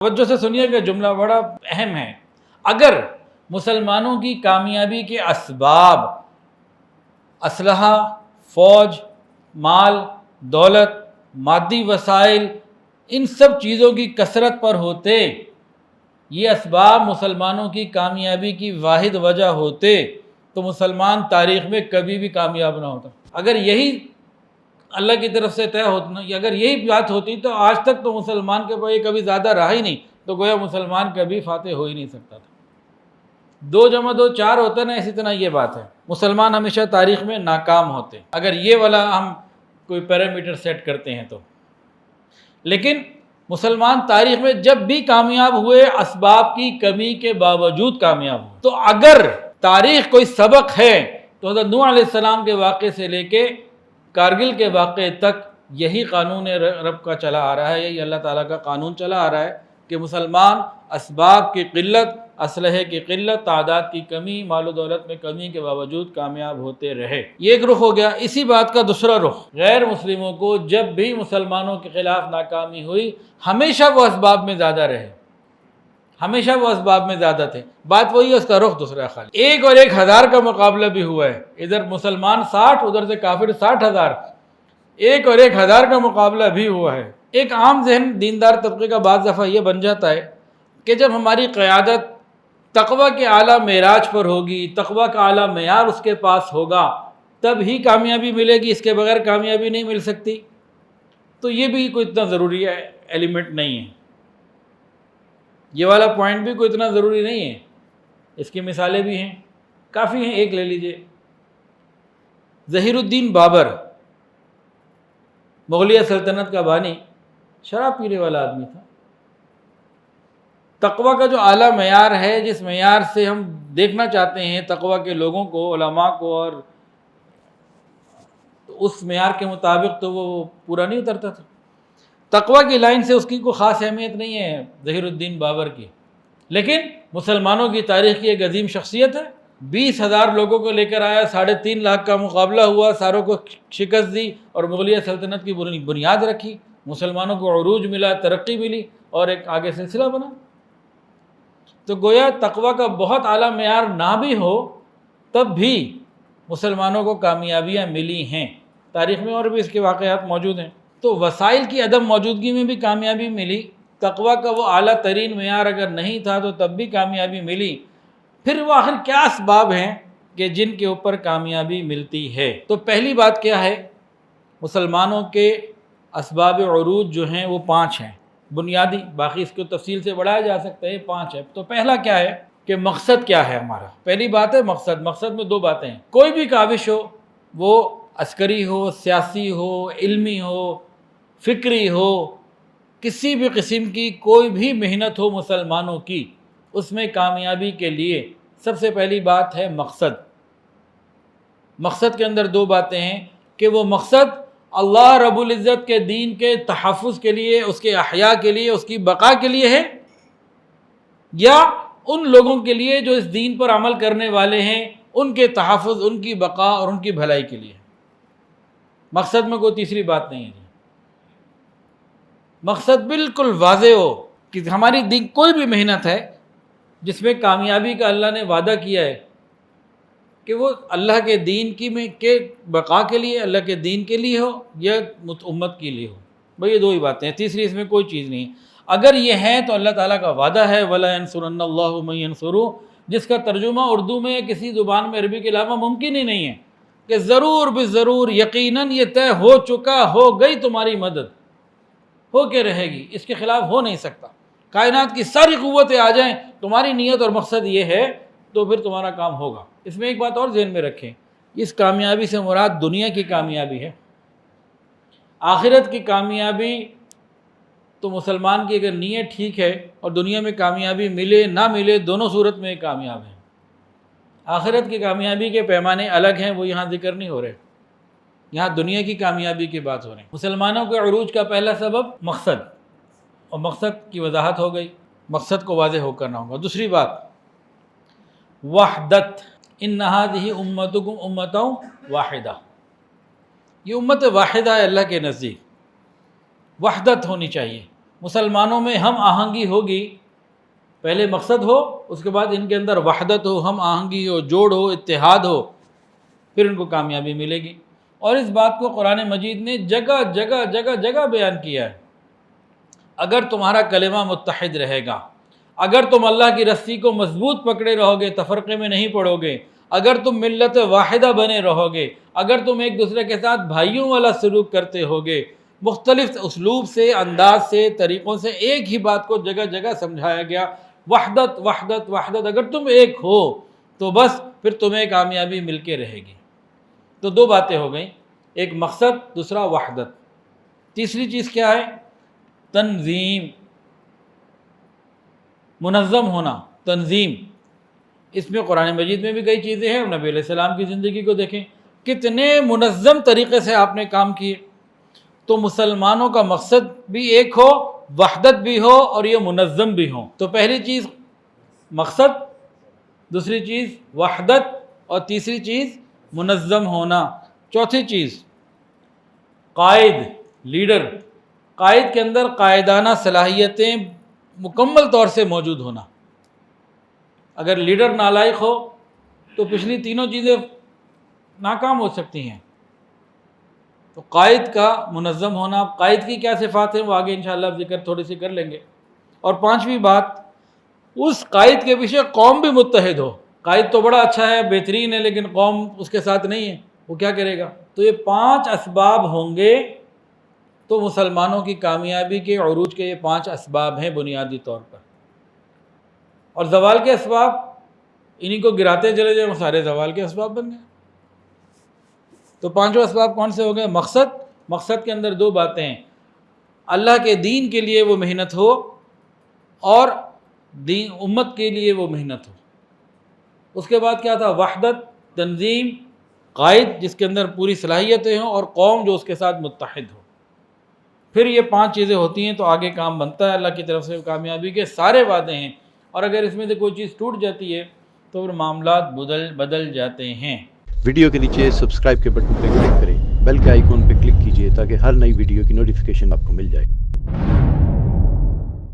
توجہ سے سنیے کہ جملہ بڑا اہم ہے۔ اگر مسلمانوں کی کامیابی کے اسباب اسلحہ، فوج، مال، دولت، مادی وسائل، ان سب چیزوں کی کثرت پر ہوتے، یہ اسباب مسلمانوں کی کامیابی کی واحد وجہ ہوتے، تو مسلمان تاریخ میں کبھی بھی کامیاب نہ ہوتا۔ اگر یہی اللہ کی طرف سے طے ہوتا، اگر یہی بات ہوتی تو آج تک تو مسلمان کے پاس کبھی زیادہ رہا ہی نہیں، تو گویا مسلمان کبھی فاتح ہو ہی نہیں سکتا تھا۔ 2 + 2 4 ہوتا نا، اسی طرح یہ بات ہے، مسلمان ہمیشہ تاریخ میں ناکام ہوتے اگر یہ والا ہم کوئی پیرامیٹر سیٹ کرتے ہیں تو۔ لیکن مسلمان تاریخ میں جب بھی کامیاب ہوئے، اسباب کی کمی کے باوجود کامیاب ہوئے۔ تو اگر تاریخ کوئی سبق ہے تو حضرت نوح علیہ السلام کے واقعے سے لے کے کارگل کے واقعے تک یہی قانون رب کا چلا آ رہا ہے، یہی اللہ تعالیٰ کا قانون چلا آ رہا ہے کہ مسلمان اسباب کی قلت، اسلحے کی قلت، تعداد کی کمی، مال و دولت میں کمی کے باوجود کامیاب ہوتے رہے۔ یہ ایک رخ ہو گیا۔ اسی بات کا دوسرا رخ، غیر مسلموں کو جب بھی مسلمانوں کے خلاف ناکامی ہوئی، ہمیشہ وہ اسباب میں زیادہ رہے، ہمیشہ وہ اسباب میں زیادہ تھے۔ بات وہی ہے، اس کا رخ دوسرا خالی۔ 1 اور 1000 کا مقابلہ بھی ہوا ہے، ادھر مسلمان 60، ادھر سے کافر 60,000، 1 اور 1000 کا مقابلہ بھی ہوا ہے۔ ایک عام ذہن دیندار طبقے کا بعض دفعہ یہ بن جاتا ہے کہ جب ہماری قیادت تقوی کے اعلیٰ معراج پر ہوگی، تقوی کا اعلیٰ معیار اس کے پاس ہوگا، تب ہی کامیابی ملے گی، اس کے بغیر کامیابی نہیں مل سکتی۔ تو یہ بھی کوئی اتنا ضروری ایلیمنٹ نہیں ہے، یہ والا پوائنٹ بھی کوئی اتنا ضروری نہیں ہے۔ اس کی مثالیں بھی ہیں، کافی ہیں۔ ایک لے لیجئے، ظہیر الدین بابر، مغلیہ سلطنت کا بانی، شراب پینے والا آدمی تھا۔ تقوی کا جو اعلیٰ معیار ہے، جس معیار سے ہم دیکھنا چاہتے ہیں تقوی کے لوگوں کو، علماء کو، اور اس معیار کے مطابق تو وہ پورا نہیں اترتا تھا۔ تقوی کی لائن سے اس کی کوئی خاص اہمیت نہیں ہے ظہیر الدین بابر کی، لیکن مسلمانوں کی تاریخ کی ایک عظیم شخصیت ہے۔ 20,000 لوگوں کو لے کر آیا، 3.5 لاکھ کا مقابلہ ہوا، ساروں کو شکست دی اور مغلیہ سلطنت کی بنیاد رکھی، مسلمانوں کو عروج ملا، ترقی ملی، اور ایک آگے سلسلہ بنا۔ تو گویا تقوی کا بہت اعلیٰ معیار نہ بھی ہو، تب بھی مسلمانوں کو کامیابیاں ملی ہیں۔ تاریخ میں اور بھی اس کے واقعات موجود ہیں۔ تو وسائل کی عدم موجودگی میں بھی کامیابی ملی، تقوی کا وہ اعلیٰ ترین معیار اگر نہیں تھا تو تب بھی کامیابی ملی۔ پھر وہ آخر کیا اسباب ہیں کہ جن کے اوپر کامیابی ملتی ہے؟ تو پہلی بات کیا ہے، مسلمانوں کے اسباب عروج جو ہیں وہ 5 ہیں بنیادی، باقی اس کو تفصیل سے بڑھایا جا سکتا ہے، 5 ہے۔ تو پہلا کیا ہے کہ مقصد کیا ہے ہمارا؟ پہلی بات ہے مقصد۔ مقصد میں 2 باتیں ہیں۔ کوئی بھی کاوش ہو، وہ عسکری ہو، سیاسی ہو، علمی ہو، فکری ہو، کسی بھی قسم کی کوئی بھی محنت ہو مسلمانوں کی، اس میں کامیابی کے لیے سب سے پہلی بات ہے مقصد۔ مقصد کے اندر 2 باتیں ہیں کہ وہ مقصد اللہ رب العزت کے دین کے تحفظ کے لیے، اس کے احیاء کے لیے، اس کی بقا کے لیے ہے، یا ان لوگوں کے لیے جو اس دین پر عمل کرنے والے ہیں، ان کے تحفظ، ان کی بقا اور ان کی بھلائی کے لیے۔ مقصد میں کوئی تیسری بات نہیں ہے۔ مقصد بالکل واضح ہو کہ ہماری دین کوئی بھی محنت ہے جس میں کامیابی کا اللہ نے وعدہ کیا ہے کہ وہ اللہ کے دین کے بقا کے لیے، اللہ کے دین کے لیے ہو یا امت کے لیے ہو۔ بھئی یہ 2 ہی باتیں ہیں، تیسری اس میں کوئی چیز نہیں ہے۔ اگر یہ ہے تو اللہ تعالیٰ کا وعدہ ہے وَلَا يَنْصُرَنَّ اللَّهُ مَن يَنْصُرُهُ، جس کا ترجمہ اردو میں یا کسی زبان میں عربی کے علاوہ ممکن ہی نہیں ہے کہ ضرور بضرور یقیناً یہ طے ہو چکا، ہو گئی تمہاری مدد، ہو کے رہے گی، اس کے خلاف ہو نہیں سکتا۔ کائنات کی ساری قوتیں آ جائیں، تمہاری نیت اور مقصد یہ ہے تو پھر تمہارا کام ہوگا۔ اس میں ایک بات اور ذہن میں رکھیں، اس کامیابی سے مراد دنیا کی کامیابی ہے۔ آخرت کی کامیابی تو مسلمان کی اگر نیت ٹھیک ہے اور دنیا میں کامیابی ملے نہ ملے، دونوں صورت میں کامیاب ہے۔ آخرت کی کامیابی کے پیمانے الگ ہیں، وہ یہاں ذکر نہیں ہو رہے، یہاں دنیا کی کامیابی کی بات ہو رہی ہے۔ مسلمانوں کے عروج کا پہلا سبب مقصد، اور مقصد کی وضاحت ہو گئی، مقصد کو واضح ہو کرنا ہوگا۔ دوسری بات وحدت، ان ھذہ امتکم امۃ واحدہ، یہ امت واحدہ ہے اللہ کے نزدیک، وحدت ہونی چاہیے۔ مسلمانوں میں ہم آہنگی ہوگی، پہلے مقصد ہو، اس کے بعد ان کے اندر وحدت ہو، ہم آہنگی ہو، جوڑ ہو، اتحاد ہو، پھر ان کو کامیابی ملے گی۔ اور اس بات کو قرآن مجید نے جگہ جگہ جگہ جگہ بیان کیا ہے۔ اگر تمہارا کلمہ متحد رہے گا، اگر تم اللہ کی رسی کو مضبوط پکڑے رہو گے، تفرقے میں نہیں پڑو گے، اگر تم ملت واحدہ بنے رہو گے، اگر تم ایک دوسرے کے ساتھ بھائیوں والا سلوک کرتے ہوگے، مختلف اسلوب سے، انداز سے، طریقوں سے ایک ہی بات کو جگہ جگہ سمجھایا گیا، وحدت وحدت وحدت، اگر تم ایک ہو تو بس پھر تمہیں کامیابی مل کے رہے گی۔ تو دو باتیں ہو گئیں، ایک مقصد، دوسرا وحدت۔ تیسری چیز کیا ہے؟ تنظیم، منظم ہونا، تنظیم۔ اس میں قرآن مجید میں بھی کئی چیزیں ہیں، نبی علیہ السلام کی زندگی کو دیکھیں، کتنے منظم طریقے سے آپ نے کام کیے۔ تو مسلمانوں کا مقصد بھی ایک ہو، وحدت بھی ہو، اور یہ منظم بھی ہو۔ تو پہلی چیز مقصد، دوسری چیز وحدت، اور تیسری چیز منظم ہونا۔ چوتھی چیز قائد، لیڈر، قائد کے اندر قائدانہ صلاحیتیں مکمل طور سے موجود ہونا۔ اگر لیڈر نالائق ہو تو پچھلی تینوں چیزیں ناکام ہو سکتی ہیں۔ تو قائد کا منظم ہونا، قائد کی کیا صفات ہیں وہ آگے انشاءاللہ ذکر تھوڑی سی کر لیں گے۔ اور پانچویں بات، اس قائد کے پیچھے قوم بھی متحد ہو۔ قائد تو بڑا اچھا ہے، بہترین ہے، لیکن قوم اس کے ساتھ نہیں ہے، وہ کیا کرے گا؟ تو یہ 5 اسباب ہوں گے تو مسلمانوں کی کامیابی کے، عروج کے یہ 5 اسباب ہیں بنیادی طور پر۔ اور زوال کے اسباب انہی کو گراتے چلے جائیں، وہ سارے زوال کے اسباب بن گئے۔ تو 5 اسباب کون سے ہو گئے؟ مقصد، مقصد کے اندر 2 باتیں ہیں، اللہ کے دین کے لیے وہ محنت ہو، اور دین امت کے لیے وہ محنت ہو۔ اس کے بعد کیا تھا؟ وحدت، تنظیم، قائد جس کے اندر پوری صلاحیتیں ہوں، اور قوم جو اس کے ساتھ متحد ہو۔ پھر یہ 5 چیزیں ہوتی ہیں تو آگے کام بنتا ہے۔ اللہ کی طرف سے کامیابی کے سارے وعدے ہیں، اور اگر اس میں سے کوئی چیز ٹوٹ جاتی ہے تو پھر معاملات بدل جاتے ہیں۔ ویڈیو کے نیچے سبسکرائب کے بٹن پہ کلک کریں، بیل کے آئیکن پہ کلک کیجئے تاکہ ہر نئی ویڈیو کی نوٹیفیکیشن آپ کو مل جائے۔